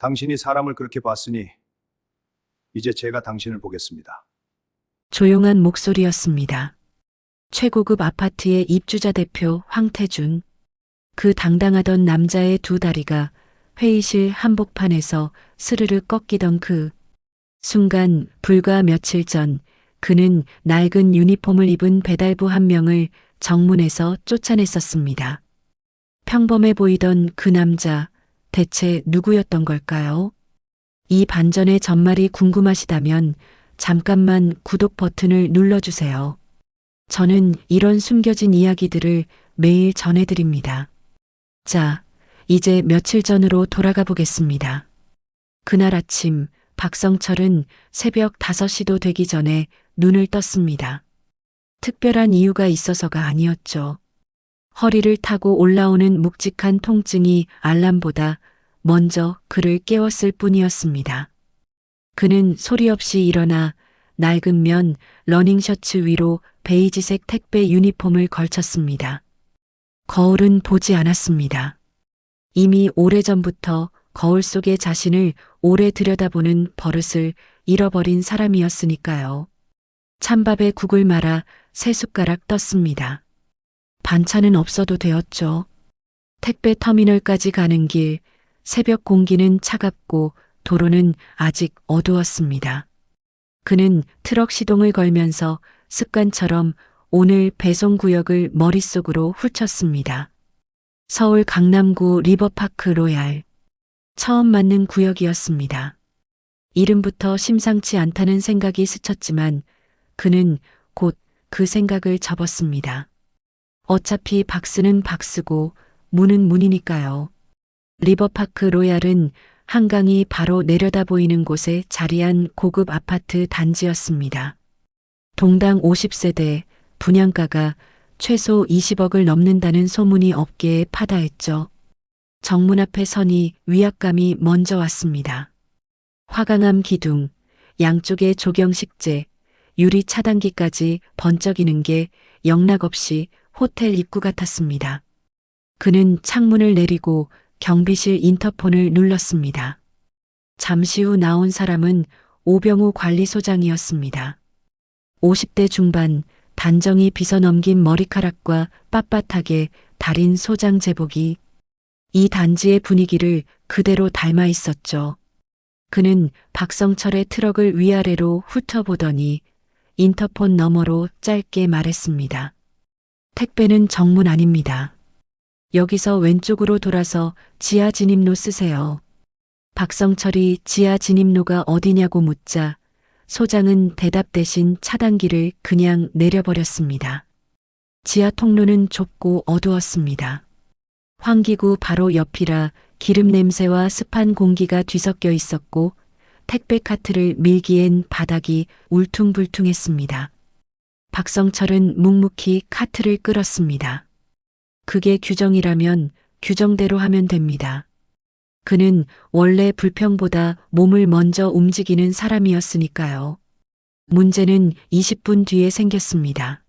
당신이 사람을 그렇게 봤으니 이제 제가 당신을 보겠습니다. 조용한 목소리였습니다. 최고급 아파트의 입주자 대표 황태준. 그 당당하던 남자의 두 다리가 회의실 한복판에서 스르르 꺾이던 그 순간, 불과 며칠 전 그는 낡은 유니폼을 입은 배달부 한 명을 정문에서 쫓아냈었습니다. 평범해 보이던 그 남자, 대체 누구였던 걸까요? 이 반전의 전말이 궁금하시다면 잠깐만 구독 버튼을 눌러주세요. 저는 이런 숨겨진 이야기들을 매일 전해드립니다. 자, 이제 며칠 전으로 돌아가 보겠습니다. 그날 아침, 박성철은 새벽 5시도 되기 전에 눈을 떴습니다. 특별한 이유가 있어서가 아니었죠. 허리를 타고 올라오는 묵직한 통증이 알람보다 먼저 그를 깨웠을 뿐이었습니다. 그는 소리 없이 일어나 낡은 면 러닝셔츠 위로 베이지색 택배 유니폼을 걸쳤습니다. 거울은 보지 않았습니다. 이미 오래전부터 거울 속의 자신을 오래 들여다보는 버릇을 잃어버린 사람이었으니까요. 찬밥에 국을 말아 세 숟가락 떴습니다. 반찬은 없어도 되었죠. 택배 터미널까지 가는 길, 새벽 공기는 차갑고 도로는 아직 어두웠습니다. 그는 트럭 시동을 걸면서 습관처럼 오늘 배송 구역을 머릿속으로 훑었습니다. 서울 강남구 리버파크 로얄. 처음 맞는 구역이었습니다. 이름부터 심상치 않다는 생각이 스쳤지만 그는 곧 그 생각을 접었습니다. 어차피 박스는 박스고 문은 문이니까요. 리버파크 로얄은 한강이 바로 내려다 보이는 곳에 자리한 고급 아파트 단지였습니다. 동당 50세대, 분양가가 최소 20억을 넘는다는 소문이 업계에 파다했죠. 정문 앞에 서니 위압감이 먼저 왔습니다. 화강암 기둥, 양쪽에 조경식재, 유리 차단기까지 번쩍이는 게 영락없이 호텔 입구 같았습니다. 그는 창문을 내리고 경비실 인터폰을 눌렀습니다. 잠시 후 나온 사람은 오병우 관리소장이었습니다. 50대 중반, 단정히 빗어넘긴 머리카락과 빳빳하게 다린 소장 제복이 이 단지의 분위기를 그대로 닮아 있었죠. 그는 박성철의 트럭을 위아래로 훑어보더니 인터폰 너머로 짧게 말했습니다. 택배는 정문 아닙니다. 여기서 왼쪽으로 돌아서 지하 진입로 쓰세요. 박성철이 지하 진입로가 어디냐고 묻자 소장은 대답 대신 차단기를 그냥 내려버렸습니다. 지하 통로는 좁고 어두웠습니다. 환기구 바로 옆이라 기름 냄새와 습한 공기가 뒤섞여 있었고 택배 카트를 밀기엔 바닥이 울퉁불퉁했습니다. 박성철은 묵묵히 카트를 끌었습니다. 그게 규정이라면 규정대로 하면 됩니다. 그는 원래 불평보다 몸을 먼저 움직이는 사람이었으니까요. 문제는 20분 뒤에 생겼습니다.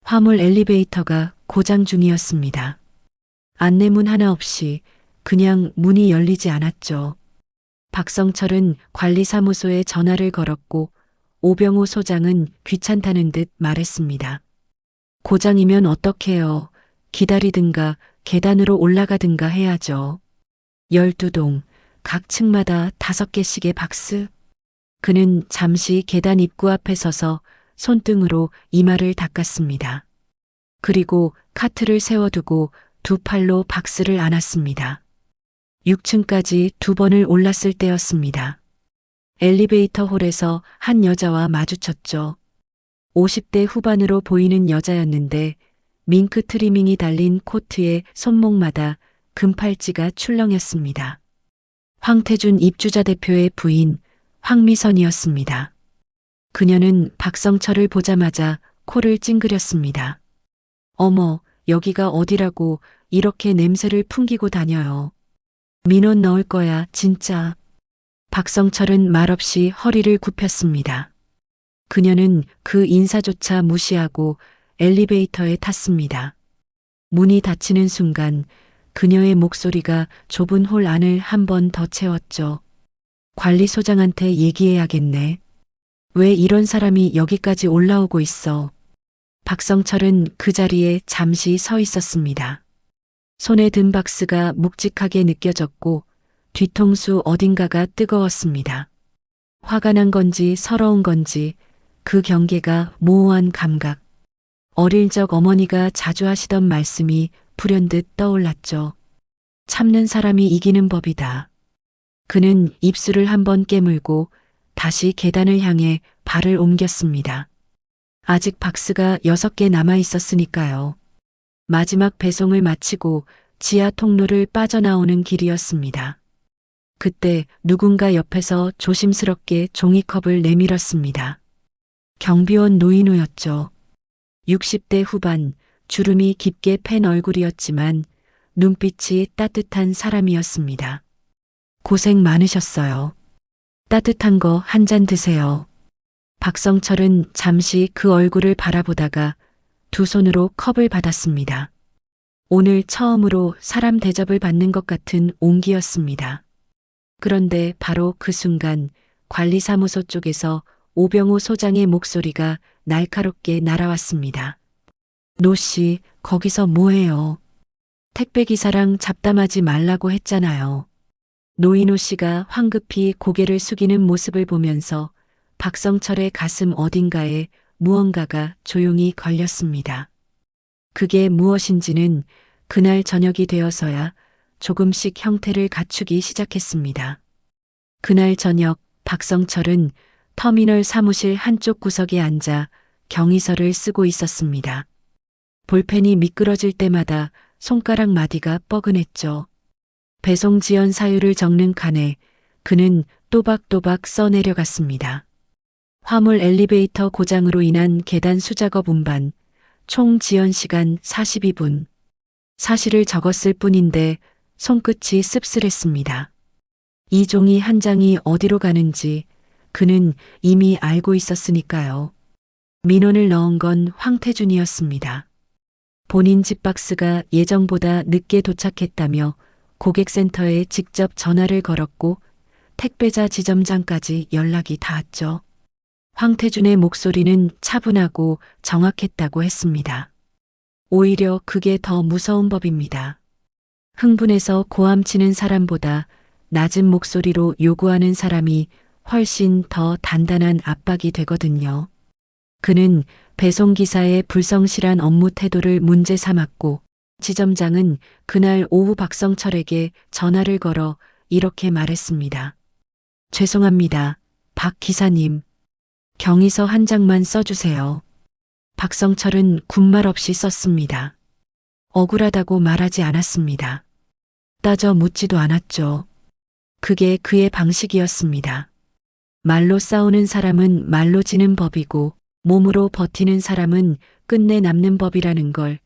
화물 엘리베이터가 고장 중이었습니다. 안내문 하나 없이 그냥 문이 열리지 않았죠. 박성철은 관리사무소에 전화를 걸었고 오병우 소장은 귀찮다는 듯 말했습니다. 고장이면 어떡해요. 기다리든가 계단으로 올라가든가 해야죠. 12동, 각 층마다 5개씩의 박스. 그는 잠시 계단 입구 앞에 서서 손등으로 이마를 닦았습니다. 그리고 카트를 세워두고 두 팔로 박스를 안았습니다. 6층까지 2번을 올랐을 때였습니다. 엘리베이터 홀에서 한 여자와 마주쳤죠. 50대 후반으로 보이는 여자였는데 밍크 트리밍이 달린 코트에 손목마다 금팔찌가 출렁였습니다. 황태준 입주자 대표의 부인 황미선이었습니다. 그녀는 박성철을 보자마자 코를 찡그렸습니다. 어머, 여기가 어디라고 이렇게 냄새를 풍기고 다녀요. 민원 넣을 거야, 진짜. 박성철은 말없이 허리를 굽혔습니다. 그녀는 그 인사조차 무시하고 엘리베이터에 탔습니다. 문이 닫히는 순간 그녀의 목소리가 좁은 홀 안을 한 번 더 채웠죠. 관리소장한테 얘기해야겠네. 왜 이런 사람이 여기까지 올라오고 있어? 박성철은 그 자리에 잠시 서 있었습니다. 손에 든 박스가 묵직하게 느껴졌고 뒤통수 어딘가가 뜨거웠습니다. 화가 난 건지 서러운 건지 그 경계가 모호한 감각. 어릴 적 어머니가 자주 하시던 말씀이 불현듯 떠올랐죠. 참는 사람이 이기는 법이다. 그는 입술을 한번 깨물고 다시 계단을 향해 발을 옮겼습니다. 아직 박스가 6개 남아 있었으니까요. 마지막 배송을 마치고 지하 통로를 빠져나오는 길이었습니다. 그때 누군가 옆에서 조심스럽게 종이컵을 내밀었습니다. 경비원 노인호였죠. 60대 후반, 주름이 깊게 팬 얼굴이었지만 눈빛이 따뜻한 사람이었습니다. 고생 많으셨어요. 따뜻한 거 한 잔 드세요. 박성철은 잠시 그 얼굴을 바라보다가 두 손으로 컵을 받았습니다. 오늘 처음으로 사람 대접을 받는 것 같은 온기였습니다. 그런데 바로 그 순간 관리사무소 쪽에서 오병우 소장의 목소리가 날카롭게 날아왔습니다. 노 씨, 거기서 뭐해요? 택배기사랑 잡담하지 말라고 했잖아요. 노인호 씨가 황급히 고개를 숙이는 모습을 보면서 박성철의 가슴 어딘가에 무언가가 조용히 걸렸습니다. 그게 무엇인지는 그날 저녁이 되어서야 조금씩 형태를 갖추기 시작했습니다. 그날 저녁 박성철은 터미널 사무실 한쪽 구석에 앉아 경위서를 쓰고 있었습니다. 볼펜이 미끄러질 때마다 손가락 마디가 뻐근했죠. 배송 지연 사유를 적는 칸에 그는 또박또박 써내려갔습니다. 화물 엘리베이터 고장으로 인한 계단 수작업 운반, 총 지연 시간 42분. 사실을 적었을 뿐인데 손끝이 씁쓸했습니다. 이 종이 한 장이 어디로 가는지 그는 이미 알고 있었으니까요. 민원을 넣은 건 황태준이었습니다. 본인 집 박스가 예정보다 늦게 도착했다며 고객센터에 직접 전화를 걸었고 택배자 지점장까지 연락이 닿았죠. 황태준의 목소리는 차분하고 정확했다고 했습니다. 오히려 그게 더 무서운 법입니다. 흥분해서 고함치는 사람보다 낮은 목소리로 요구하는 사람이 훨씬 더 단단한 압박이 되거든요. 그는 배송기사의 불성실한 업무 태도를 문제 삼았고 지점장은 그날 오후 박성철에게 전화를 걸어 이렇게 말했습니다. 죄송합니다. 박 기사님. 경위서 한 장만 써주세요. 박성철은 군말 없이 썼습니다. 억울하다고 말하지 않았습니다. 따져 묻지도 않았죠. 그게 그의 방식이었습니다. 말로 싸우는 사람은 말로 지는 법이고 몸으로 버티는 사람은 끝내 남는 법이라는 걸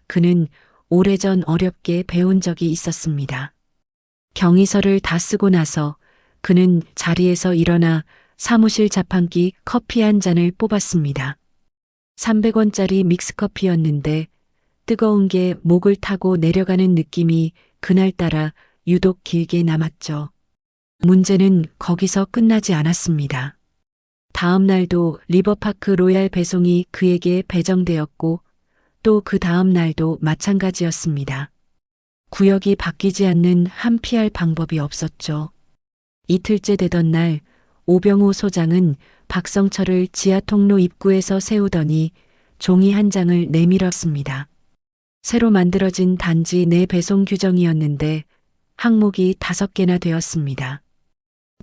그는 오래전 어렵게 배운 적이 있었습니다. 경위서를 다 쓰고 나서 그는 자리에서 일어나 사무실 자판기 커피 한 잔을 뽑았습니다. 300원짜리 믹스커피였는데 뜨거운 게 목을 타고 내려가는 느낌이 그날따라 유독 길게 남았죠. 문제는 거기서 끝나지 않았습니다. 다음 날도 리버파크 로얄 배송이 그에게 배정되었고 또 그 다음 날도 마찬가지였습니다. 구역이 바뀌지 않는 한 피할 방법이 없었죠. 이틀째 되던 날 오병우 소장은 박성철을 지하통로 입구에서 세우더니 종이 한 장을 내밀었습니다. 새로 만들어진 단지 내 배송 규정이었는데 항목이 5개나 되었습니다.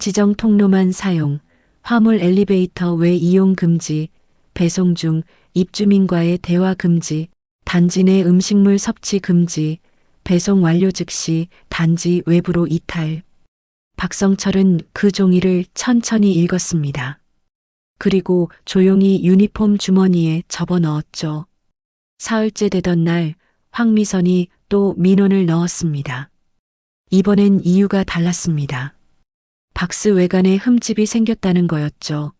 지정 통로만 사용, 화물 엘리베이터 외 이용 금지, 배송 중 입주민과의 대화 금지, 단지 내 음식물 섭취 금지, 배송 완료 즉시 단지 외부로 이탈. 박성철은 그 종이를 천천히 읽었습니다. 그리고 조용히 유니폼 주머니에 접어넣었죠. 사흘째 되던 날 황미선이 또 민원을 넣었습니다. 이번엔 이유가 달랐습니다. 박스 외관에 흠집이 생겼다는 거였죠.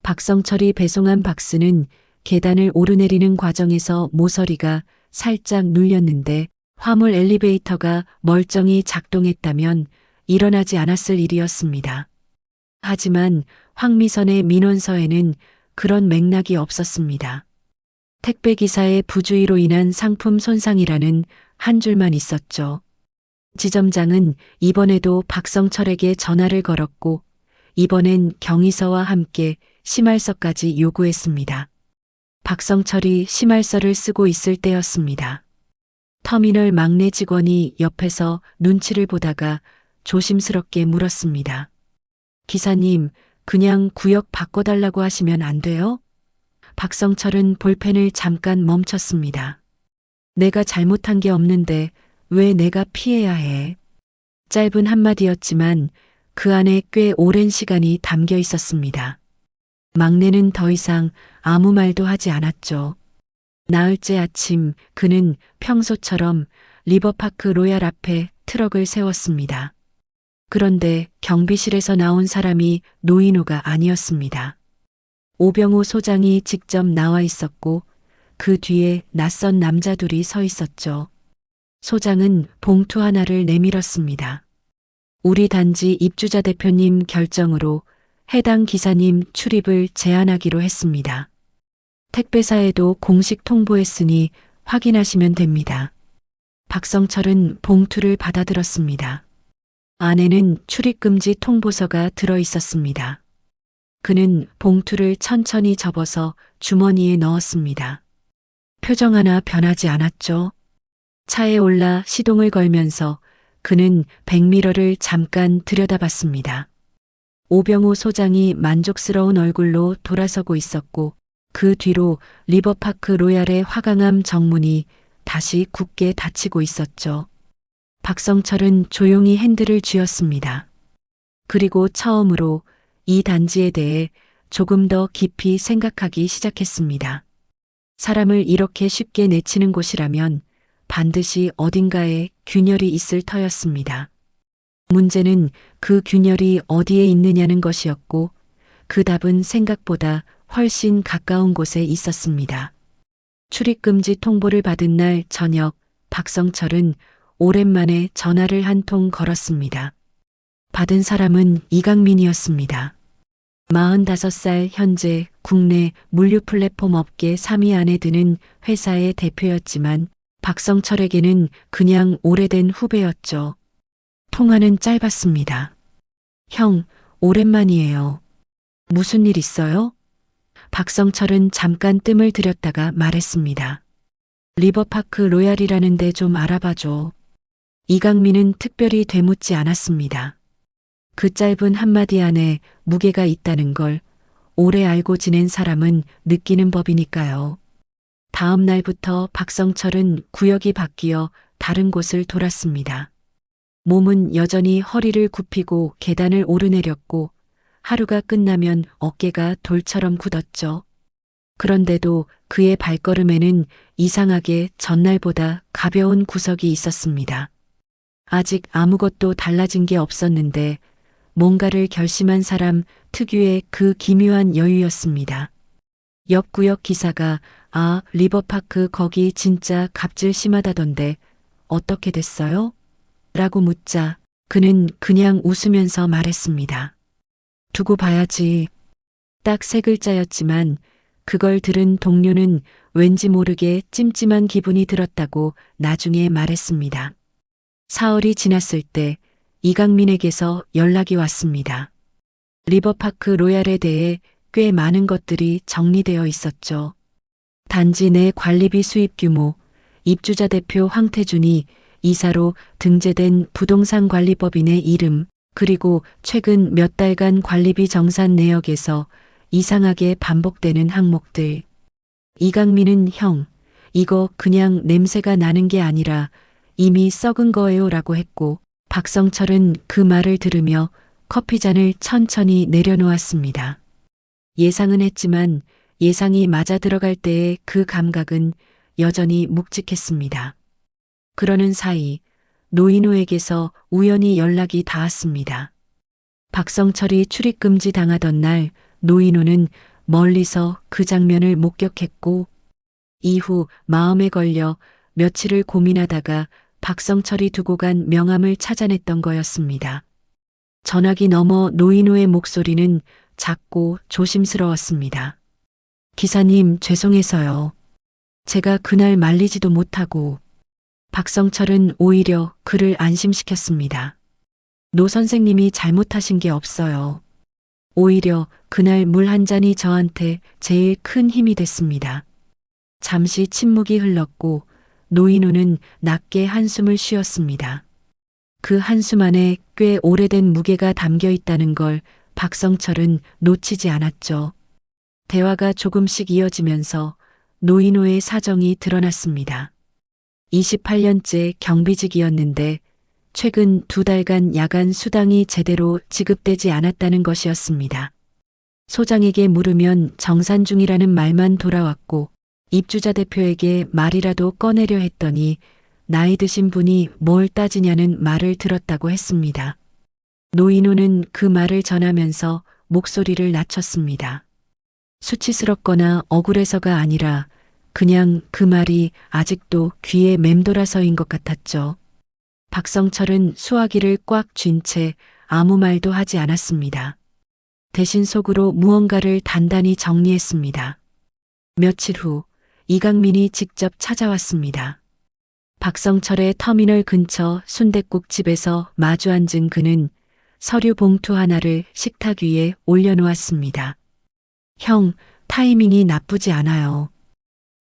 박성철이 배송한 박스는 계단을 오르내리는 과정에서 모서리가 살짝 눌렸는데 화물 엘리베이터가 멀쩡히 작동했다면 일어나지 않았을 일이었습니다. 하지만 황미선의 민원서에는 그런 맥락이 없었습니다. 택배기사의 부주의로 인한 상품 손상이라는 한 줄만 있었죠. 지점장은 이번에도 박성철에게 전화를 걸었고 이번엔 경위서와 함께 심할서까지 요구했습니다. 박성철이 심할서를 쓰고 있을 때였습니다. 터미널 막내 직원이 옆에서 눈치를 보다가 조심스럽게 물었습니다. 기사님, 그냥 구역 바꿔달라고 하시면 안 돼요? 박성철은 볼펜을 잠깐 멈췄습니다. 내가 잘못한 게 없는데 왜 내가 피해야 해? 짧은 한마디였지만 그 안에 꽤 오랜 시간이 담겨 있었습니다. 막내는 더 이상 아무 말도 하지 않았죠. 나흘째 아침 그는 평소처럼 리버파크 로얄 앞에 트럭을 세웠습니다. 그런데 경비실에서 나온 사람이 노인호가 아니었습니다. 오병우 소장이 직접 나와 있었고 그 뒤에 낯선 남자 둘이 서 있었죠. 소장은 봉투 하나를 내밀었습니다. 우리 단지 입주자 대표님 결정으로 해당 기사님 출입을 제한하기로 했습니다. 택배사에도 공식 통보했으니 확인하시면 됩니다. 박성철은 봉투를 받아들었습니다. 안에는 출입금지 통보서가 들어 있었습니다. 그는 봉투를 천천히 접어서 주머니에 넣었습니다. 표정 하나 변하지 않았죠. 차에 올라 시동을 걸면서 그는 백미러를 잠깐 들여다봤습니다. 오병우 소장이 만족스러운 얼굴로 돌아서고 있었고 그 뒤로 리버파크 로얄의 화강암 정문이 다시 굳게 닫히고 있었죠. 박성철은 조용히 핸들을 쥐었습니다. 그리고 처음으로 이 단지에 대해 조금 더 깊이 생각하기 시작했습니다. 사람을 이렇게 쉽게 내치는 곳이라면 반드시 어딘가에 균열이 있을 터였습니다. 문제는 그 균열이 어디에 있느냐는 것이었고 그 답은 생각보다 훨씬 가까운 곳에 있었습니다. 출입금지 통보를 받은 날 저녁 박성철은 오랜만에 전화를 한 통 걸었습니다. 받은 사람은 이강민이었습니다. 45살 현재 국내 물류 플랫폼 업계 3위 안에 드는 회사의 대표였지만 박성철에게는 그냥 오래된 후배였죠. 통화는 짧았습니다. 형, 오랜만이에요. 무슨 일 있어요? 박성철은 잠깐 뜸을 들였다가 말했습니다. 리버파크 로얄이라는 데 좀 알아봐줘. 이강민은 특별히 되묻지 않았습니다. 그 짧은 한마디 안에 무게가 있다는 걸 오래 알고 지낸 사람은 느끼는 법이니까요. 다음 날부터 박성철은 구역이 바뀌어 다른 곳을 돌았습니다. 몸은 여전히 허리를 굽히고 계단을 오르내렸고 하루가 끝나면 어깨가 돌처럼 굳었죠. 그런데도 그의 발걸음에는 이상하게 전날보다 가벼운 구석이 있었습니다. 아직 아무것도 달라진 게 없었는데 뭔가를 결심한 사람 특유의 그 기묘한 여유였습니다. 옆 구역 기사가 리버파크 거기 진짜 갑질 심하다던데 어떻게 됐어요? 라고 묻자 그는 그냥 웃으면서 말했습니다. 두고 봐야지. 딱 3글자였지만 그걸 들은 동료는 왠지 모르게 찜찜한 기분이 들었다고 나중에 말했습니다. 사흘이 지났을 때 이강민에게서 연락이 왔습니다. 리버파크 로얄에 대해 꽤 많은 것들이 정리되어 있었죠. 단지 내 관리비 수입 규모, 입주자 대표 황태준이 이사로 등재된 부동산관리법인의 이름, 그리고 최근 몇 달간 관리비 정산 내역에서 이상하게 반복되는 항목들. 이강민은 형, 이거 그냥 냄새가 나는 게 아니라 이미 썩은 거예요 라고 했고 박성철은 그 말을 들으며 커피잔을 천천히 내려놓았습니다. 예상은 했지만 예상이 맞아 들어갈 때의 그 감각은 여전히 묵직했습니다. 그러는 사이 노인호에게서 우연히 연락이 닿았습니다. 박성철이 출입금지 당하던 날 노인호는 멀리서 그 장면을 목격했고 이후 마음에 걸려 며칠을 고민하다가 박성철이 두고 간 명함을 찾아냈던 거였습니다. 전화기 너머 노인호의 목소리는 작고 조심스러웠습니다. 기사님, 죄송해서요. 제가 그날 말리지도 못하고. 박성철은 오히려 그를 안심시켰습니다. 노 선생님이 잘못하신 게 없어요. 오히려 그날 물 한 잔이 저한테 제일 큰 힘이 됐습니다. 잠시 침묵이 흘렀고 노인호는 낮게 한숨을 쉬었습니다. 그 한숨 안에 꽤 오래된 무게가 담겨 있다는 걸 박성철은 놓치지 않았죠. 대화가 조금씩 이어지면서 노인호의 사정이 드러났습니다. 28년째 경비직이었는데 최근 2달간 야간 수당이 제대로 지급되지 않았다는 것이었습니다. 소장에게 물으면 정산 중이라는 말만 돌아왔고 입주자 대표에게 말이라도 꺼내려 했더니 나이 드신 분이 뭘 따지냐는 말을 들었다고 했습니다. 노인호는 그 말을 전하면서 목소리를 낮췄습니다. 수치스럽거나 억울해서가 아니라 그냥 그 말이 아직도 귀에 맴돌아서인 것 같았죠. 박성철은 수화기를 꽉 쥔 채 아무 말도 하지 않았습니다. 대신 속으로 무언가를 단단히 정리했습니다. 며칠 후 이강민이 직접 찾아왔습니다. 박성철의 터미널 근처 순댓국집에서 마주 앉은 그는 서류 봉투 하나를 식탁 위에 올려놓았습니다. 형, 타이밍이 나쁘지 않아요.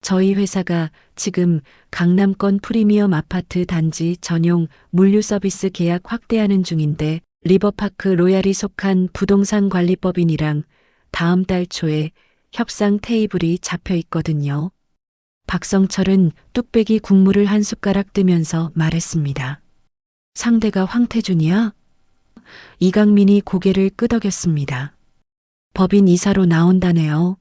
저희 회사가 지금 강남권 프리미엄 아파트 단지 전용 물류 서비스 계약 확대하는 중인데 리버파크 로얄이 속한 부동산 관리법인이랑 다음 달 초에 협상 테이블이 잡혀 있거든요. 박성철은 뚝배기 국물을 한 숟가락 뜨면서 말했습니다. 상대가 황태준이야? 이강민이 고개를 끄덕였습니다. 법인 이사로 나온다네요.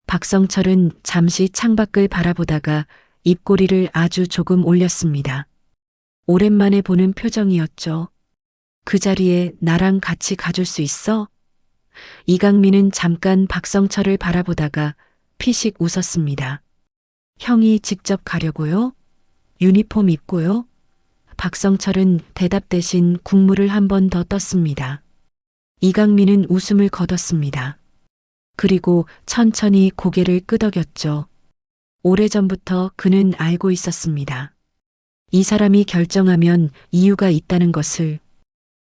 박성철은 잠시 창밖을 바라보다가 입꼬리를 아주 조금 올렸습니다. 오랜만에 보는 표정이었죠. 그 자리에 나랑 같이 가줄 수 있어? 이강민은 잠깐 박성철을 바라보다가 피식 웃었습니다. 형이 직접 가려고요? 유니폼 입고요? 박성철은 대답 대신 국물을 한 번 더 떴습니다. 이강민은 웃음을 거뒀습니다. 그리고 천천히 고개를 끄덕였죠. 오래전부터 그는 알고 있었습니다. 이 사람이 결정하면 이유가 있다는 것을.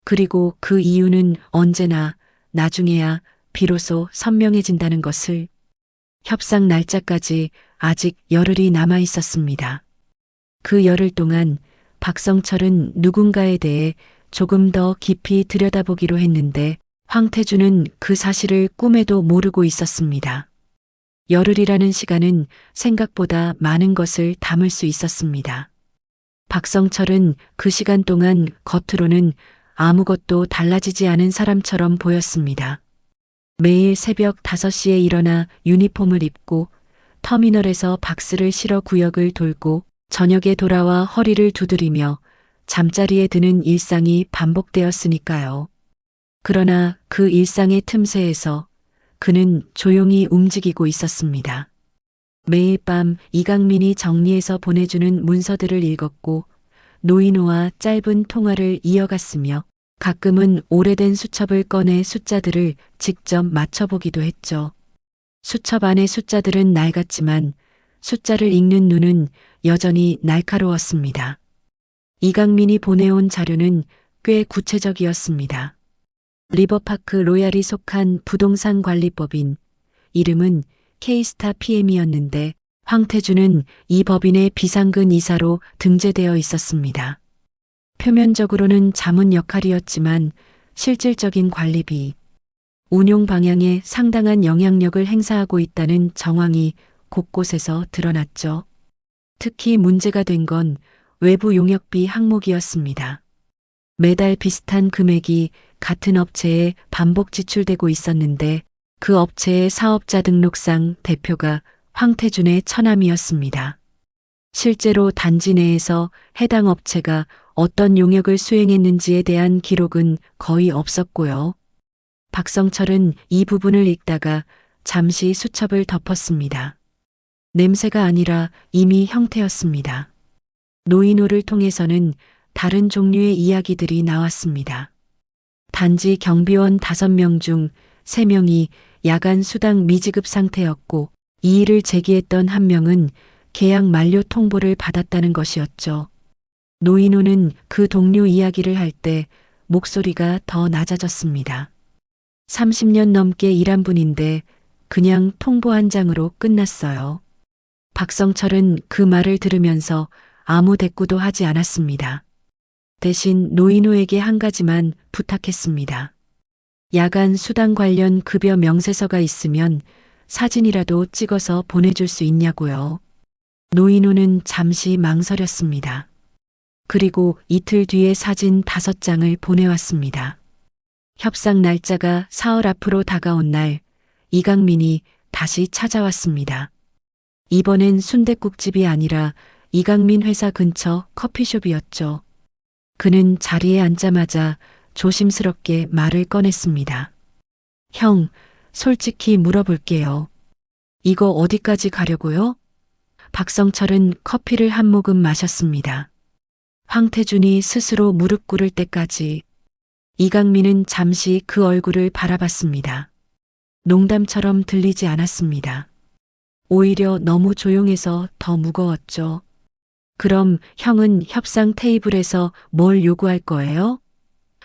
그리고 그 이유는 언제나 나중에야 비로소 선명해진다는 것을. 협상 날짜까지 아직 열흘이 남아 있었습니다. 그 열흘 동안 박성철은 누군가에 대해 조금 더 깊이 들여다보기로 했는데 황태준은 그 사실을 꿈에도 모르고 있었습니다. 열흘이라는 시간은 생각보다 많은 것을 담을 수 있었습니다. 박성철은 그 시간 동안 겉으로는 아무것도 달라지지 않은 사람처럼 보였습니다. 매일 새벽 5시에 일어나 유니폼을 입고 터미널에서 박스를 실어 구역을 돌고 저녁에 돌아와 허리를 두드리며 잠자리에 드는 일상이 반복되었으니까요. 그러나 그 일상의 틈새에서 그는 조용히 움직이고 있었습니다. 매일 밤 이강민이 정리해서 보내주는 문서들을 읽었고 노인호와 짧은 통화를 이어갔으며 가끔은 오래된 수첩을 꺼내 숫자들을 직접 맞춰보기도 했죠. 수첩 안의 숫자들은 낡았지만 숫자를 읽는 눈은 여전히 날카로웠습니다. 이강민이 보내온 자료는 꽤 구체적이었습니다. 리버파크 로얄이 속한 부동산 관리법인, 이름은 K스타 PM이었는데 황태준은 이 법인의 비상근 이사로 등재되어 있었습니다. 표면적으로는 자문 역할이었지만 실질적인 관리비, 운용 방향에 상당한 영향력을 행사하고 있다는 정황이 곳곳에서 드러났죠. 특히 문제가 된 건 외부 용역비 항목이었습니다. 매달 비슷한 금액이 같은 업체에 반복 지출되고 있었는데 그 업체의 사업자 등록상 대표가 황태준의 처남이었습니다. 실제로 단지 내에서 해당 업체가 어떤 용역을 수행했는지에 대한 기록은 거의 없었고요. 박성철은 이 부분을 읽다가 잠시 수첩을 덮었습니다. 냄새가 아니라 이미 형태였습니다. 노인호를 통해서는 다른 종류의 이야기들이 나왔습니다. 단지 경비원 5명 중 3명이 야간 수당 미지급 상태였고 이의를 제기했던 1명은 계약 만료 통보를 받았다는 것이었죠. 노인호는 그 동료 이야기를 할 때 목소리가 더 낮아졌습니다. 30년 넘게 일한 분인데 그냥 통보 한 장으로 끝났어요. 박성철은 그 말을 들으면서 아무 대꾸도 하지 않았습니다. 대신 노인호에게 한 가지만 부탁했습니다. 야간 수당 관련 급여 명세서가 있으면 사진이라도 찍어서 보내줄 수 있냐고요. 노인호는 잠시 망설였습니다. 그리고 이틀 뒤에 사진 5장을 보내왔습니다. 협상 날짜가 사흘 앞으로 다가온 날, 이강민이 다시 찾아왔습니다. 이번엔 순댓국집이 아니라 이강민 회사 근처 커피숍이었죠. 그는 자리에 앉자마자 조심스럽게 말을 꺼냈습니다. 형, 솔직히 물어볼게요. 이거 어디까지 가려고요? 박성철은 커피를 한 모금 마셨습니다. 황태준이 스스로 무릎 꿇을 때까지. 이강민은 잠시 그 얼굴을 바라봤습니다. 농담처럼 들리지 않았습니다. 오히려 너무 조용해서 더 무거웠죠. 그럼 형은 협상 테이블에서 뭘 요구할 거예요?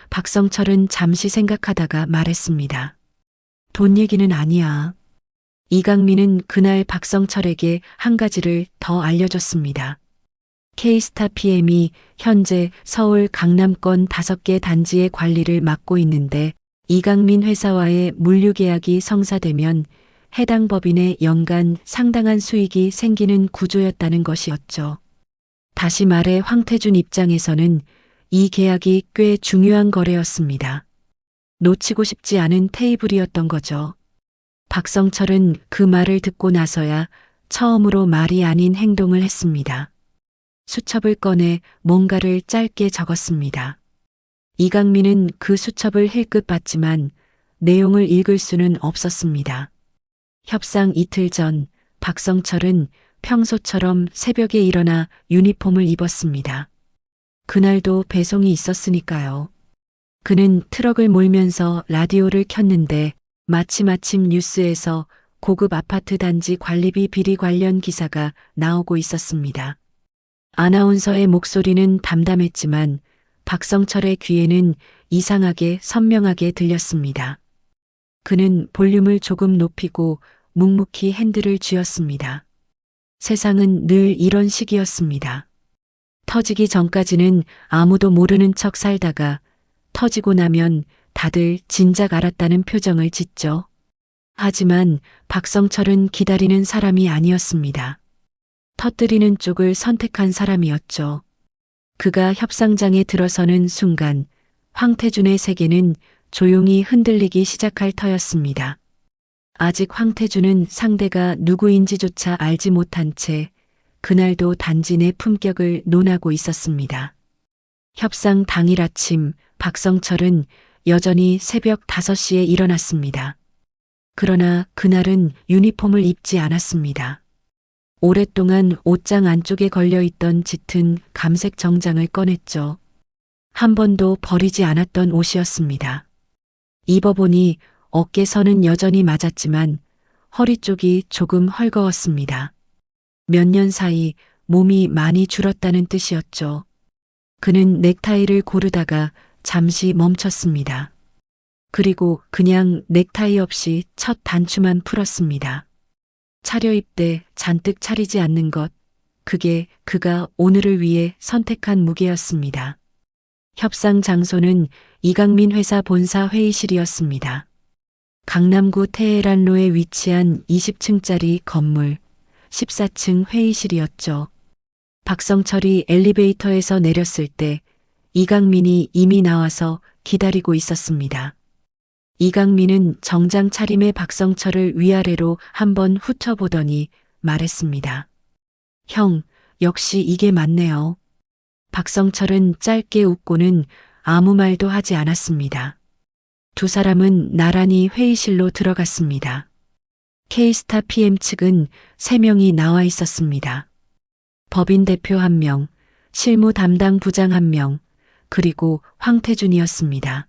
박성철은 잠시 생각하다가 말했습니다. 돈 얘기는 아니야. 이강민은 그날 박성철에게 한 가지를 더 알려줬습니다. K스타 PM이 현재 서울 강남권 5개 단지의 관리를 맡고 있는데 이강민 회사와의 물류계약이 성사되면 해당 법인의 연간 상당한 수익이 생기는 구조였다는 것이었죠. 다시 말해 황태준 입장에서는 이 계약이 꽤 중요한 거래였습니다. 놓치고 싶지 않은 테이블이었던 거죠. 박성철은 그 말을 듣고 나서야 처음으로 말이 아닌 행동을 했습니다. 수첩을 꺼내 뭔가를 짧게 적었습니다. 이강민은 그 수첩을 힐끗 봤지만 내용을 읽을 수는 없었습니다. 협상 이틀 전 박성철은 평소처럼 새벽에 일어나 유니폼을 입었습니다. 그날도 배송이 있었으니까요. 그는 트럭을 몰면서 라디오를 켰는데 마침 뉴스에서 고급 아파트 단지 관리비 비리 관련 기사가 나오고 있었습니다. 아나운서의 목소리는 담담했지만 박성철의 귀에는 이상하게 선명하게 들렸습니다. 그는 볼륨을 조금 높이고 묵묵히 핸들을 쥐었습니다. 세상은 늘 이런 식이었습니다. 터지기 전까지는 아무도 모르는 척 살다가 터지고 나면 다들 진작 알았다는 표정을 짓죠. 하지만 박성철은 기다리는 사람이 아니었습니다. 터뜨리는 쪽을 선택한 사람이었죠. 그가 협상장에 들어서는 순간 황태준의 세계는 조용히 흔들리기 시작할 터였습니다. 아직 황태준은 상대가 누구인지조차 알지 못한 채 그날도 단지 내 품격을 논하고 있었습니다. 협상 당일 아침 박성철은 여전히 새벽 5시에 일어났습니다. 그러나 그날은 유니폼을 입지 않았습니다. 오랫동안 옷장 안쪽에 걸려있던 짙은 감색 정장을 꺼냈죠. 한 번도 버리지 않았던 옷이었습니다. 입어보니 어깨선은 여전히 맞았지만 허리 쪽이 조금 헐거웠습니다. 몇 년 사이 몸이 많이 줄었다는 뜻이었죠. 그는 넥타이를 고르다가 잠시 멈췄습니다. 그리고 그냥 넥타이 없이 첫 단추만 풀었습니다. 차려입되 잔뜩 차리지 않는 것, 그게 그가 오늘을 위해 선택한 무게였습니다. 협상 장소는 이강민 회사 본사 회의실이었습니다. 강남구 테헤란로에 위치한 20층짜리 건물 14층 회의실이었죠. 박성철이 엘리베이터에서 내렸을 때 이강민이 이미 나와서 기다리고 있었습니다. 이강민은 정장 차림의 박성철을 위아래로 한번 훑어보더니 말했습니다. 형, 역시 이게 맞네요. 박성철은 짧게 웃고는 아무 말도 하지 않았습니다. 두 사람은 나란히 회의실로 들어갔습니다. K스타 PM 측은 3명이 나와 있었습니다. 법인 대표 1명, 실무 담당 부장 1명, 그리고 황태준이었습니다.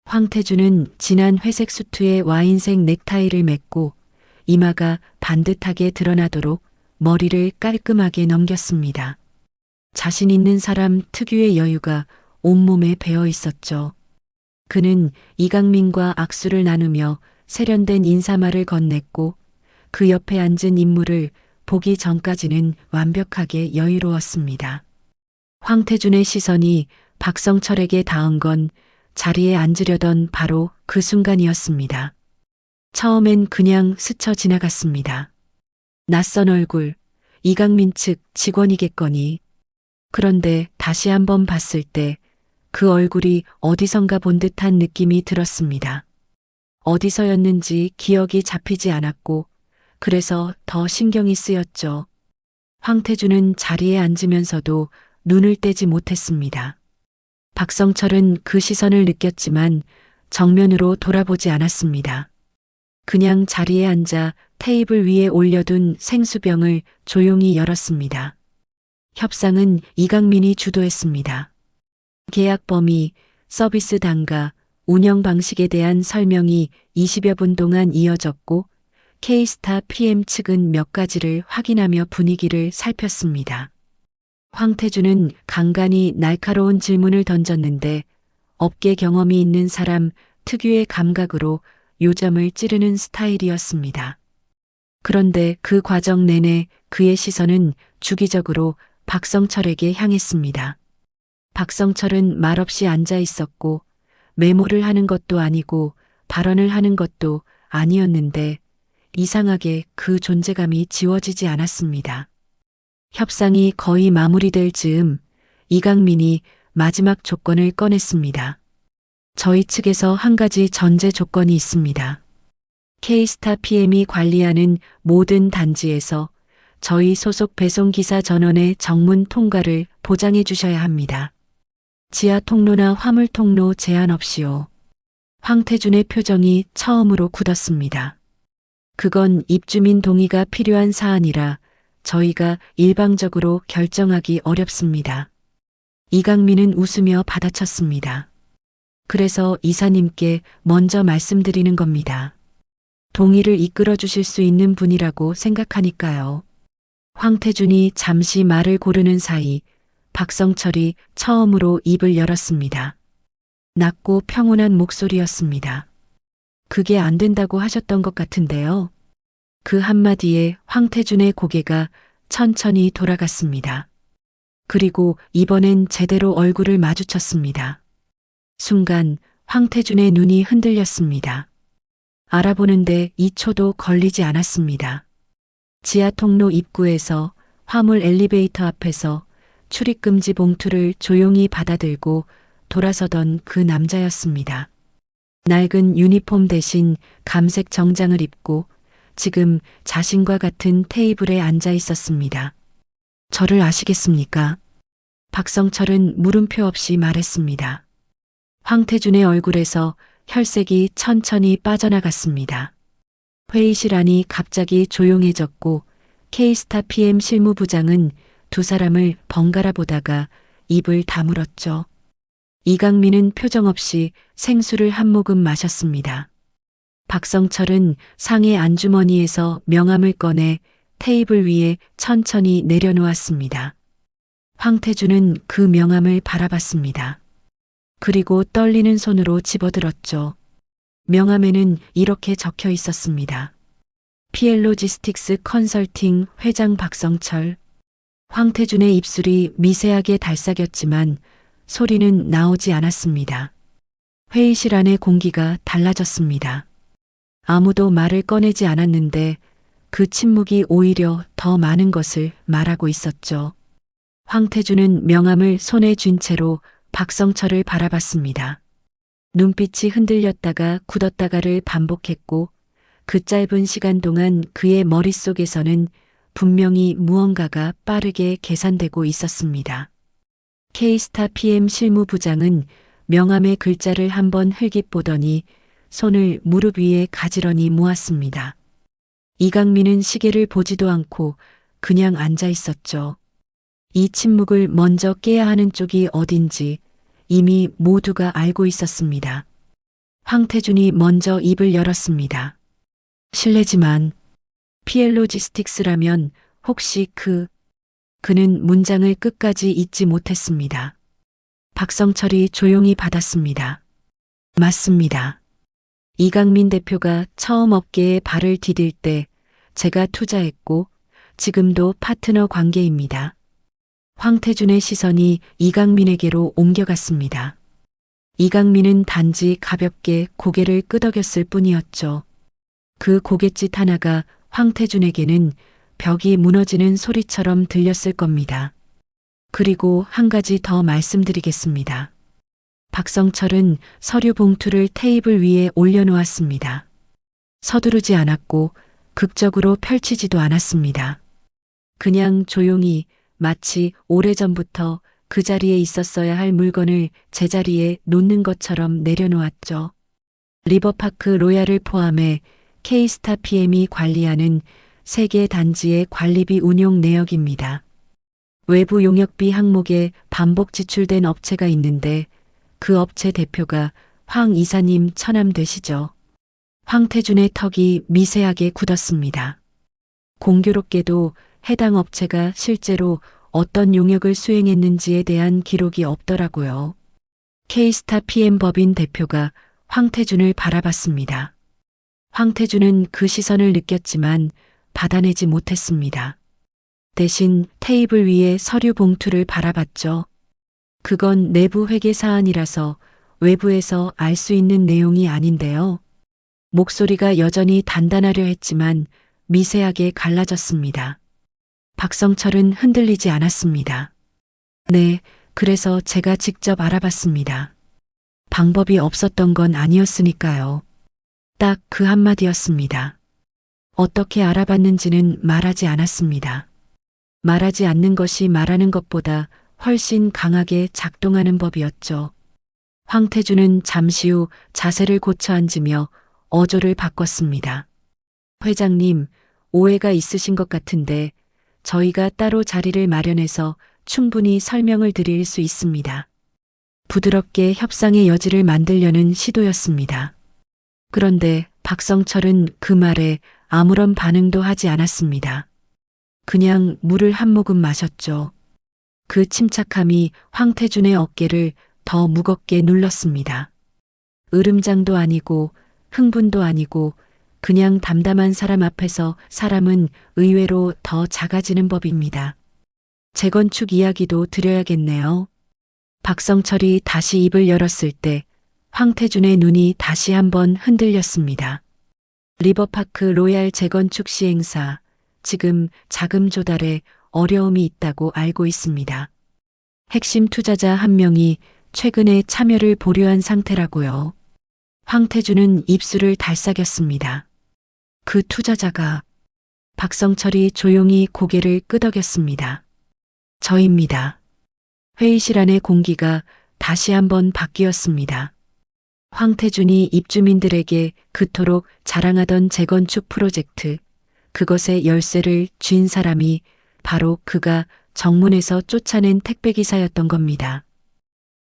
황태준은 진한 회색 수트에 와인색 넥타이를 맸고 이마가 반듯하게 드러나도록 머리를 깔끔하게 넘겼습니다. 자신 있는 사람 특유의 여유가 온몸에 배어 있었죠. 그는 이강민과 악수를 나누며 세련된 인사말을 건넸고 그 옆에 앉은 인물을 보기 전까지는 완벽하게 여유로웠습니다. 황태준의 시선이 박성철에게 닿은 건 자리에 앉으려던 바로 그 순간이었습니다. 처음엔 그냥 스쳐 지나갔습니다. 낯선 얼굴, 이강민 측 직원이겠거니. 그런데 다시 한번 봤을 때 그 얼굴이 어디선가 본 듯한 느낌이 들었습니다. 어디서였는지 기억이 잡히지 않았고 그래서 더 신경이 쓰였죠. 황태준은 자리에 앉으면서도 눈을 떼지 못했습니다. 박성철은 그 시선을 느꼈지만 정면으로 돌아보지 않았습니다. 그냥 자리에 앉아 테이블 위에 올려둔 생수병을 조용히 열었습니다. 협상은 이강민이 주도했습니다. 계약 범위, 서비스 단가, 운영 방식에 대한 설명이 20여 분 동안 이어졌고 K스타 PM 측은 몇 가지를 확인하며 분위기를 살폈습니다. 황태준은 간간히 날카로운 질문을 던졌는데 업계 경험이 있는 사람 특유의 감각으로 요점을 찌르는 스타일이었습니다. 그런데 그 과정 내내 그의 시선은 주기적으로 박성철에게 향했습니다. 박성철은 말없이 앉아 있었고 메모를 하는 것도 아니고 발언을 하는 것도 아니었는데 이상하게 그 존재감이 지워지지 않았습니다. 협상이 거의 마무리될 즈음 이강민이 마지막 조건을 꺼냈습니다. 저희 측에서 한 가지 전제 조건이 있습니다. K스타 PM이 관리하는 모든 단지에서 저희 소속 배송기사 전원의 정문 통과를 보장해 주셔야 합니다. 지하 통로나 화물 통로 제한 없이요. 황태준의 표정이 처음으로 굳었습니다. 그건 입주민 동의가 필요한 사안이라 저희가 일방적으로 결정하기 어렵습니다. 이강민은 웃으며 받아쳤습니다. 그래서 이사님께 먼저 말씀드리는 겁니다. 동의를 이끌어 주실 수 있는 분이라고 생각하니까요. 황태준이 잠시 말을 고르는 사이 박성철이 처음으로 입을 열었습니다. 낮고 평온한 목소리였습니다. 그게 안 된다고 하셨던 것 같은데요. 그 한마디에 황태준의 고개가 천천히 돌아갔습니다. 그리고 이번엔 제대로 얼굴을 마주쳤습니다. 순간 황태준의 눈이 흔들렸습니다. 알아보는데 2초도 걸리지 않았습니다. 지하 통로 입구에서 화물 엘리베이터 앞에서 출입금지 봉투를 조용히 받아들고 돌아서던 그 남자였습니다. 낡은 유니폼 대신 감색 정장을 입고 지금 자신과 같은 테이블에 앉아 있었습니다. 저를 아시겠습니까? 박성철은 물음표 없이 말했습니다. 황태준의 얼굴에서 혈색이 천천히 빠져나갔습니다. 회의실 안이 갑자기 조용해졌고 K스타 PM 실무부장은 두 사람을 번갈아 보다가 입을 다물었죠. 이강민은 표정 없이 생수를 한 모금 마셨습니다. 박성철은 상의 안주머니에서 명함을 꺼내 테이블 위에 천천히 내려놓았습니다. 황태준은 그 명함을 바라봤습니다. 그리고 떨리는 손으로 집어들었죠. 명함에는 이렇게 적혀 있었습니다. PL로지스틱스 컨설팅 회장 박성철. 황태준의 입술이 미세하게 달싹였지만 소리는 나오지 않았습니다. 회의실 안의 공기가 달라졌습니다. 아무도 말을 꺼내지 않았는데 그 침묵이 오히려 더 많은 것을 말하고 있었죠. 황태준은 명함을 손에 쥔 채로 박성철을 바라봤습니다. 눈빛이 흔들렸다가 굳었다가를 반복했고 그 짧은 시간 동안 그의 머릿속에서는 분명히 무언가가 빠르게 계산되고 있었습니다. K스타 PM 실무부장은 명함의 글자를 한번 흘깃보더니 손을 무릎 위에 가지런히 모았습니다. 이강민은 시계를 보지도 않고 그냥 앉아 있었죠. 이 침묵을 먼저 깨야 하는 쪽이 어딘지 이미 모두가 알고 있었습니다. 황태준이 먼저 입을 열었습니다. 실례지만 피엘로지스틱스라면 혹시 그는 문장을 끝까지 잊지 못했습니다. 박성철이 조용히 받았습니다. 맞습니다. 이강민 대표가 처음 업계에 발을 디딜 때 제가 투자했고 지금도 파트너 관계입니다. 황태준의 시선이 이강민에게로 옮겨갔습니다. 이강민은 단지 가볍게 고개를 끄덕였을 뿐이었죠. 그 고갯짓 하나가 황태준에게는 벽이 무너지는 소리처럼 들렸을 겁니다. 그리고 한 가지 더 말씀드리겠습니다. 박성철은 서류 봉투를 테이블 위에 올려놓았습니다. 서두르지 않았고 극적으로 펼치지도 않았습니다. 그냥 조용히 마치 오래전부터 그 자리에 있었어야 할 물건을 제자리에 놓는 것처럼 내려놓았죠. 리버파크 로얄을 포함해 K스타 PM이 관리하는 3개 단지의 관리비 운용 내역입니다. 외부 용역비 항목에 반복 지출된 업체가 있는데 그 업체 대표가 황 이사님 처남 되시죠. 황태준의 턱이 미세하게 굳었습니다. 공교롭게도 해당 업체가 실제로 어떤 용역을 수행했는지에 대한 기록이 없더라고요. K스타 PM 법인 대표가 황태준을 바라봤습니다. 황태준은 그 시선을 느꼈지만 받아내지 못했습니다. 대신 테이블 위에 서류 봉투를 바라봤죠. 그건 내부 회계 사안이라서 외부에서 알 수 있는 내용이 아닌데요. 목소리가 여전히 단단하려 했지만 미세하게 갈라졌습니다. 박성철은 흔들리지 않았습니다. 네, 그래서 제가 직접 알아봤습니다. 방법이 없었던 건 아니었으니까요. 딱 그 한마디였습니다. 어떻게 알아봤는지는 말하지 않았습니다. 말하지 않는 것이 말하는 것보다 훨씬 강하게 작동하는 법이었죠. 황태준은 잠시 후 자세를 고쳐 앉으며 어조를 바꿨습니다. 회장님, 오해가 있으신 것 같은데 저희가 따로 자리를 마련해서 충분히 설명을 드릴 수 있습니다. 부드럽게 협상의 여지를 만들려는 시도였습니다. 그런데 박성철은 그 말에 아무런 반응도 하지 않았습니다. 그냥 물을 한 모금 마셨죠. 그 침착함이 황태준의 어깨를 더 무겁게 눌렀습니다. 으름장도 아니고 흥분도 아니고 그냥 담담한 사람 앞에서 사람은 의외로 더 작아지는 법입니다. 재건축 이야기도 드려야겠네요. 박성철이 다시 입을 열었을 때 황태준의 눈이 다시 한번 흔들렸습니다. 리버파크 로얄 재건축 시행사, 지금 자금 조달에 어려움이 있다고 알고 있습니다. 핵심 투자자 한 명이 최근에 참여를 보류한 상태라고요. 황태준은 입술을 달싹였습니다. 그 투자자가 박성철이 조용히 고개를 끄덕였습니다. 저입니다. 회의실 안의 공기가 다시 한번 바뀌었습니다. 황태준이 입주민들에게 그토록 자랑하던 재건축 프로젝트, 그것의 열쇠를 쥔 사람이 바로 그가 정문에서 쫓아낸 택배기사였던 겁니다.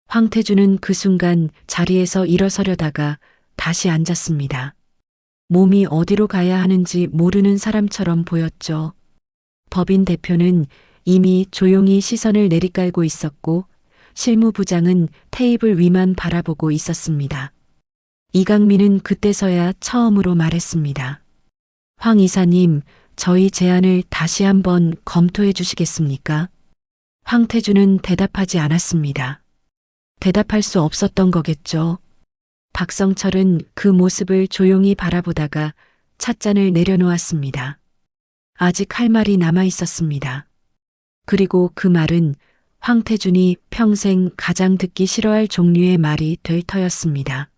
황태준은 그 순간 자리에서 일어서려다가 다시 앉았습니다. 몸이 어디로 가야 하는지 모르는 사람처럼 보였죠. 법인 대표는 이미 조용히 시선을 내리깔고 있었고 실무부장은 테이블 위만 바라보고 있었습니다. 이강민은 그때서야 처음으로 말했습니다. 황 이사님, 저희 제안을 다시 한번 검토해 주시겠습니까? 황태준은 대답하지 않았습니다. 대답할 수 없었던 거겠죠. 박성철은 그 모습을 조용히 바라보다가 찻잔을 내려놓았습니다. 아직 할 말이 남아 있었습니다. 그리고 그 말은 황태준이 평생 가장 듣기 싫어할 종류의 말이 될 터였습니다.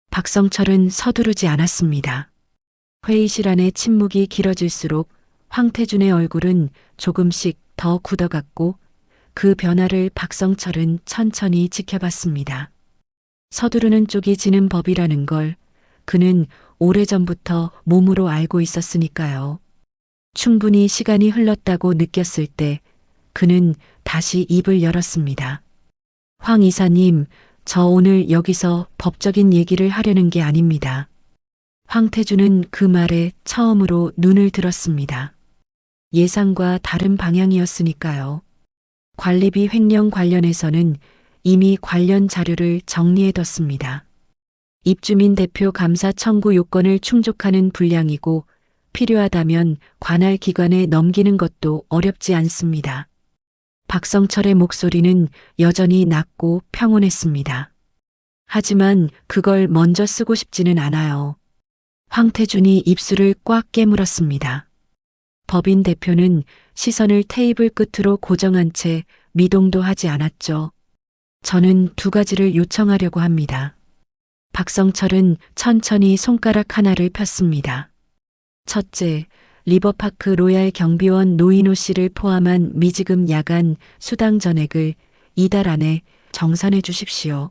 박성철은 서두르지 않았습니다. 회의실 안의 침묵이 길어질수록 황태준의 얼굴은 조금씩 더 굳어갔고 그 변화를 박성철은 천천히 지켜봤습니다. 서두르는 쪽이 지는 법이라는 걸 그는 오래전부터 몸으로 알고 있었으니까요. 충분히 시간이 흘렀다고 느꼈을 때 그는 다시 입을 열었습니다. 황 이사님, 저 오늘 여기서 법적인 얘기를 하려는 게 아닙니다. 황태준은 그 말에 처음으로 눈을 들었습니다. 예상과 다른 방향이었으니까요. 관리비 횡령 관련해서는 이미 관련 자료를 정리해뒀습니다. 입주민 대표 감사 청구 요건을 충족하는 분량이고 필요하다면 관할 기관에 넘기는 것도 어렵지 않습니다. 박성철의 목소리는 여전히 낮고 평온했습니다. 하지만 그걸 먼저 쓰고 싶지는 않아요. 황태준이 입술을 꽉 깨물었습니다. 법인 대표는 시선을 테이블 끝으로 고정한 채 미동도 하지 않았죠. 저는 두 가지를 요청하려고 합니다. 박성철은 천천히 손가락 하나를 폈습니다. 첫째, 리버파크 로얄 경비원 노인호 씨를 포함한 미지급 야간 수당 전액을 이달 안에 정산해 주십시오.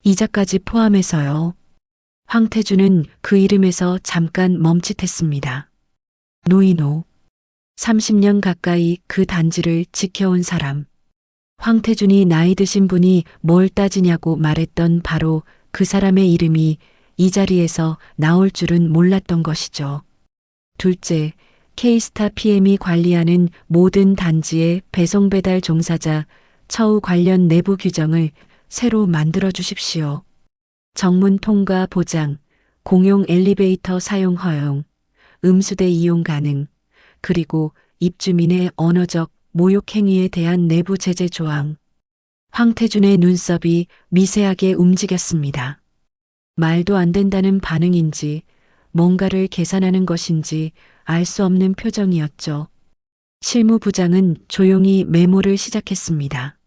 이자까지 포함해서요. 황태준은 그 이름에서 잠깐 멈칫했습니다. 노인호. 30년 가까이 그 단지를 지켜온 사람. 황태준이 나이 드신 분이 뭘 따지냐고 말했던 바로 그 사람의 이름이 이 자리에서 나올 줄은 몰랐던 것이죠. 둘째, K스타 PM이 관리하는 모든 단지의 배송 배달 종사자 처우 관련 내부 규정을 새로 만들어 주십시오. 정문 통과 보장, 공용 엘리베이터 사용 허용, 음수대 이용 가능, 그리고 입주민의 언어적 모욕 행위에 대한 내부 제재 조항. 황태준의 눈썹이 미세하게 움직였습니다. 말도 안 된다는 반응인지 뭔가를 계산하는 것인지 알 수 없는 표정이었죠. 실무부장은 조용히 메모를 시작했습니다.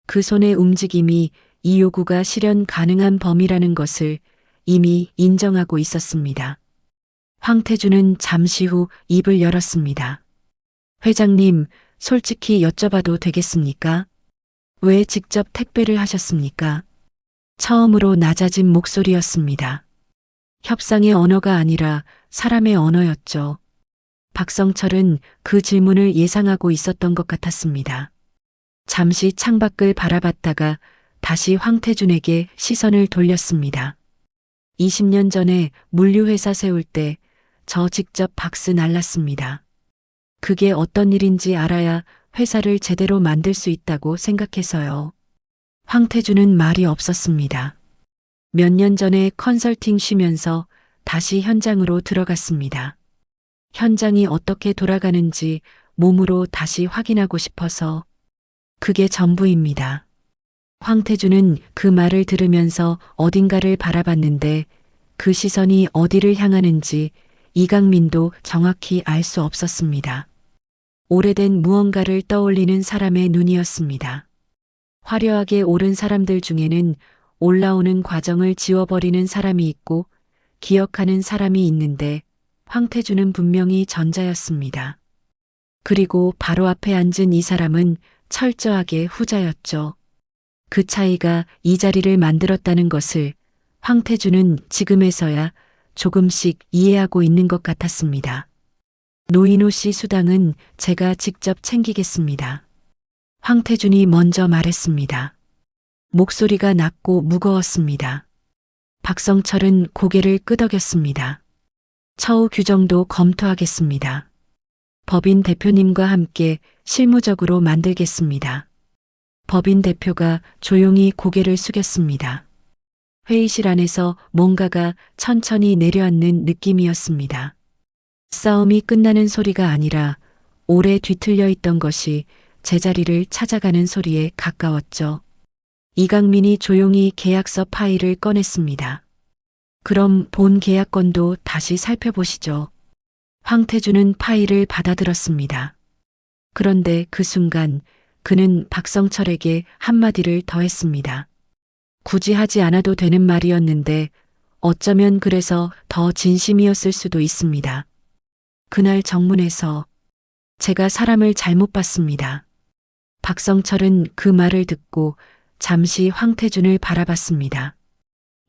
그 손의 움직임이 이 요구가 실현 가능한 범위라는 것을 이미 인정하고 있었습니다. 황태준은 잠시 후 입을 열었습니다. 회장님, 솔직히 여쭤봐도 되겠습니까? 왜 직접 택배를 하셨습니까? 처음으로 낮아진 목소리였습니다. 협상의 언어가 아니라 사람의 언어였죠. 박성철은 그 질문을 예상하고 있었던 것 같았습니다. 잠시 창밖을 바라봤다가 다시 황태준에게 시선을 돌렸습니다. 20년 전에 물류회사 세울 때 저 직접 박스 날랐습니다. 그게 어떤 일인지 알아야 회사를 제대로 만들 수 있다고 생각해서요. 황태준은 말이 없었습니다. 몇 년 전에 컨설팅 쉬면서 다시 현장으로 들어갔습니다. 현장이 어떻게 돌아가는지 몸으로 다시 확인하고 싶어서 그게 전부입니다. 황태준은 그 말을 들으면서 어딘가를 바라봤는데 그 시선이 어디를 향하는지 이강민도 정확히 알 수 없었습니다. 오래된 무언가를 떠올리는 사람의 눈이었습니다. 화려하게 오른 사람들 중에는 올라오는 과정을 지워버리는 사람이 있고 기억하는 사람이 있는데 황태준은 분명히 전자였습니다. 그리고 바로 앞에 앉은 이 사람은 철저하게 후자였죠. 그 차이가 이 자리를 만들었다는 것을 황태준은 지금에서야 조금씩 이해하고 있는 것 같았습니다. 노인호 씨 수당은 제가 직접 챙기겠습니다. 황태준이 먼저 말했습니다. 목소리가 낮고 무거웠습니다. 박성철은 고개를 끄덕였습니다. 처우 규정도 검토하겠습니다. 법인 대표님과 함께 실무적으로 만들겠습니다. 법인 대표가 조용히 고개를 숙였습니다. 회의실 안에서 뭔가가 천천히 내려앉는 느낌이었습니다. 싸움이 끝나는 소리가 아니라 오래 뒤틀려 있던 것이 제자리를 찾아가는 소리에 가까웠죠. 이강민이 조용히 계약서 파일을 꺼냈습니다. 그럼 본 계약건도 다시 살펴보시죠. 황태준은 파일을 받아들었습니다. 그런데 그 순간 그는 박성철에게 한마디를 더했습니다. 굳이 하지 않아도 되는 말이었는데 어쩌면 그래서 더 진심이었을 수도 있습니다. 그날 정문에서 제가 사람을 잘못 봤습니다. 박성철은 그 말을 듣고 잠시 황태준을 바라봤습니다.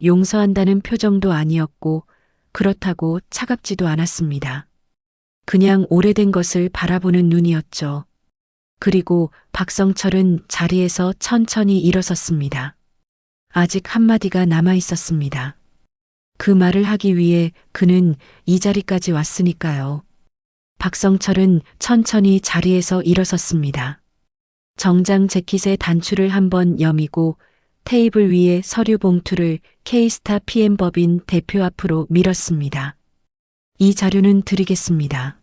용서한다는 표정도 아니었고 그렇다고 차갑지도 않았습니다. 그냥 오래된 것을 바라보는 눈이었죠. 그리고 박성철은 자리에서 천천히 일어섰습니다. 아직 한마디가 남아 있었습니다. 그 말을 하기 위해 그는 이 자리까지 왔으니까요. 박성철은 천천히 자리에서 일어섰습니다. 정장 재킷의 단추를 한번 여미고 테이블 위에 서류 봉투를 K스타 PM법인 대표 앞으로 밀었습니다. 이 자료는 드리겠습니다.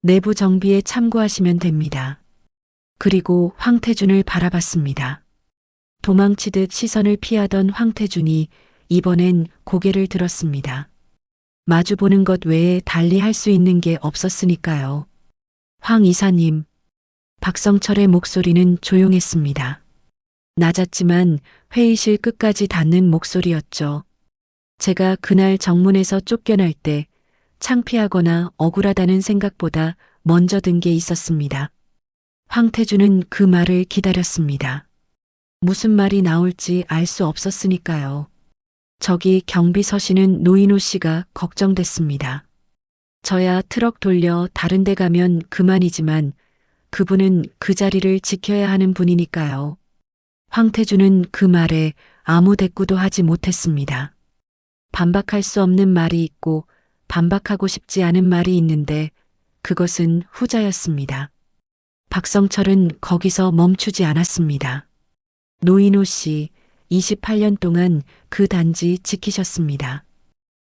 내부 정비에 참고하시면 됩니다. 그리고 황태준을 바라봤습니다. 도망치듯 시선을 피하던 황태준이 이번엔 고개를 들었습니다. 마주보는 것 외에 달리 할 수 있는 게 없었으니까요. 황 이사님. 박성철의 목소리는 조용했습니다. 낮았지만 회의실 끝까지 닿는 목소리였죠. 제가 그날 정문에서 쫓겨날 때 창피하거나 억울하다는 생각보다 먼저 든 게 있었습니다. 황태준은 그 말을 기다렸습니다. 무슨 말이 나올지 알 수 없었으니까요. 저기 경비 서시는 노인호 씨가 걱정됐습니다. 저야 트럭 돌려 다른 데 가면 그만이지만 그분은 그 자리를 지켜야 하는 분이니까요. 황태준은 그 말에 아무 대꾸도 하지 못했습니다. 반박할 수 없는 말이 있고 반박하고 싶지 않은 말이 있는데 그것은 후자였습니다. 박성철은 거기서 멈추지 않았습니다. 노인호 씨, 28년 동안 그 단지 지키셨습니다.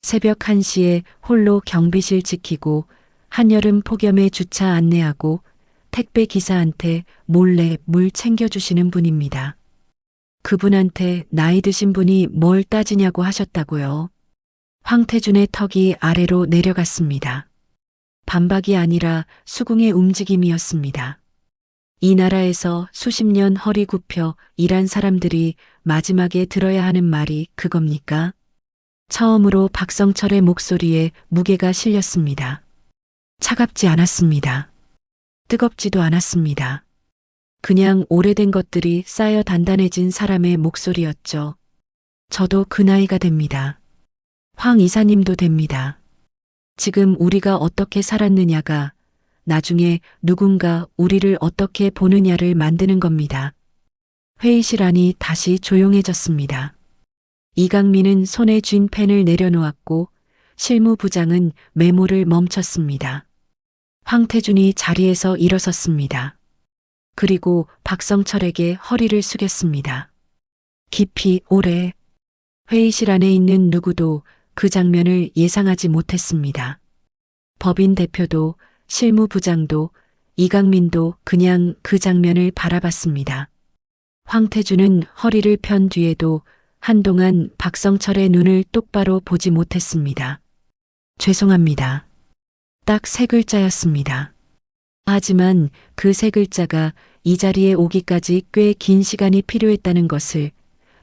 새벽 1시에 홀로 경비실 지키고 한여름 폭염에 주차 안내하고 택배 기사한테 몰래 물 챙겨주시는 분입니다. 그분한테 나이 드신 분이 뭘 따지냐고 하셨다고요. 황태준의 턱이 아래로 내려갔습니다. 반박이 아니라 수긍의 움직임이었습니다. 이 나라에서 수십 년 허리 굽혀 일한 사람들이 마지막에 들어야 하는 말이 그겁니까? 처음으로 박성철의 목소리에 무게가 실렸습니다. 차갑지 않았습니다. 뜨겁지도 않았습니다. 그냥 오래된 것들이 쌓여 단단해진 사람의 목소리였죠. 저도 그 나이가 됩니다. 황 이사님도 됩니다. 지금 우리가 어떻게 살았느냐가 나중에 누군가 우리를 어떻게 보느냐를 만드는 겁니다. 회의실 안이 다시 조용해졌습니다. 이강민은 손에 쥔 펜을 내려놓았고 실무부장은 메모를 멈췄습니다. 황태준이 자리에서 일어섰습니다. 그리고 박성철에게 허리를 숙였습니다. 깊이 오래. 회의실 안에 있는 누구도 그 장면을 예상하지 못했습니다. 법인 대표도 실무부장도 이강민도 그냥 그 장면을 바라봤습니다. 황태준은 허리를 편 뒤에도 한동안 박성철의 눈을 똑바로 보지 못했습니다. 죄송합니다. 딱 3글자였습니다. 하지만 그 3글자가 이 자리에 오기까지 꽤 긴 시간이 필요했다는 것을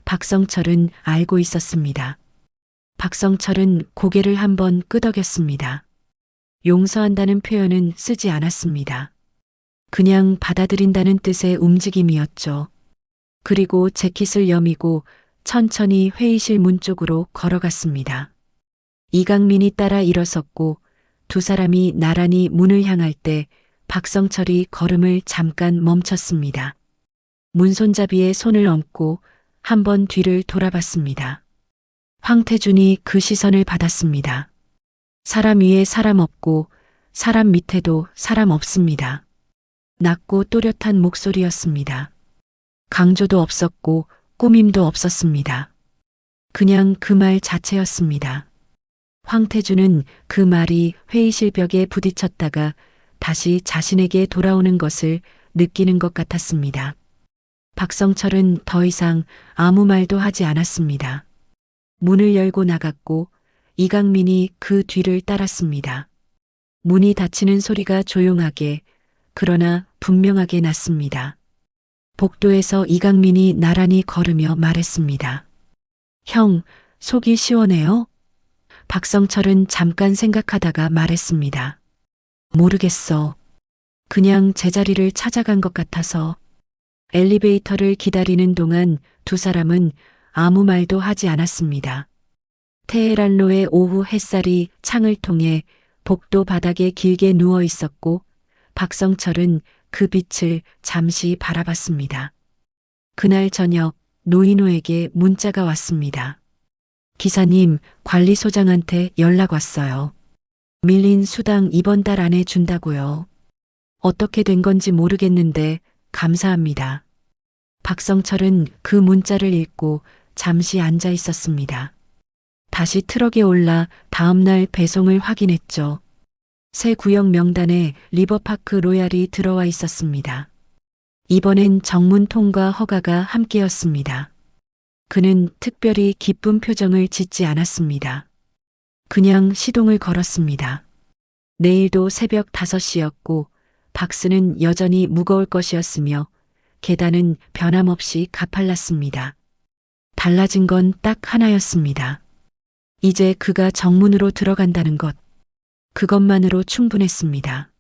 박성철은 알고 있었습니다. 박성철은 고개를 한번 끄덕였습니다. 용서한다는 표현은 쓰지 않았습니다. 그냥 받아들인다는 뜻의 움직임이었죠. 그리고 재킷을 여미고 천천히 회의실 문 쪽으로 걸어갔습니다. 이강민이 따라 일어섰고 두 사람이 나란히 문을 향할 때 박성철이 걸음을 잠깐 멈췄습니다. 문손잡이에 손을 얹고 한번 뒤를 돌아봤습니다. 황태준이 그 시선을 받았습니다. 사람 위에 사람 없고 사람 밑에도 사람 없습니다. 낮고 또렷한 목소리였습니다. 강조도 없었고 꾸밈도 없었습니다. 그냥 그 말 자체였습니다. 황태준은 그 말이 회의실 벽에 부딪혔다가 다시 자신에게 돌아오는 것을 느끼는 것 같았습니다. 박성철은 더 이상 아무 말도 하지 않았습니다. 문을 열고 나갔고 이강민이 그 뒤를 따랐습니다. 문이 닫히는 소리가 조용하게 그러나 분명하게 났습니다. 복도에서 이강민이 나란히 걸으며 말했습니다. 형, 속이 시원해요? 박성철은 잠깐 생각하다가 말했습니다. 모르겠어. 그냥 제자리를 찾아간 것 같아서. 엘리베이터를 기다리는 동안 두 사람은 아무 말도 하지 않았습니다. 테헤란로의 오후 햇살이 창을 통해 복도 바닥에 길게 누워 있었고 박성철은 그 빛을 잠시 바라봤습니다. 그날 저녁 노인호에게 문자가 왔습니다. 기사님, 관리소장한테 연락 왔어요. 밀린 수당 이번 달 안에 준다고요. 어떻게 된 건지 모르겠는데 감사합니다. 박성철은 그 문자를 읽고 잠시 앉아 있었습니다. 다시 트럭에 올라 다음날 배송을 확인했죠. 새 구역 명단에 리버파크 로얄이 들어와 있었습니다. 이번엔 정문 통과 허가가 함께였습니다. 그는 특별히 기쁜 표정을 짓지 않았습니다. 그냥 시동을 걸었습니다. 내일도 새벽 5시였고 박스는 여전히 무거울 것이었으며 계단은 변함없이 가팔랐습니다. 달라진 건 딱 하나였습니다. 이제 그가 정문으로 들어간다는 것. 그것만으로 충분했습니다.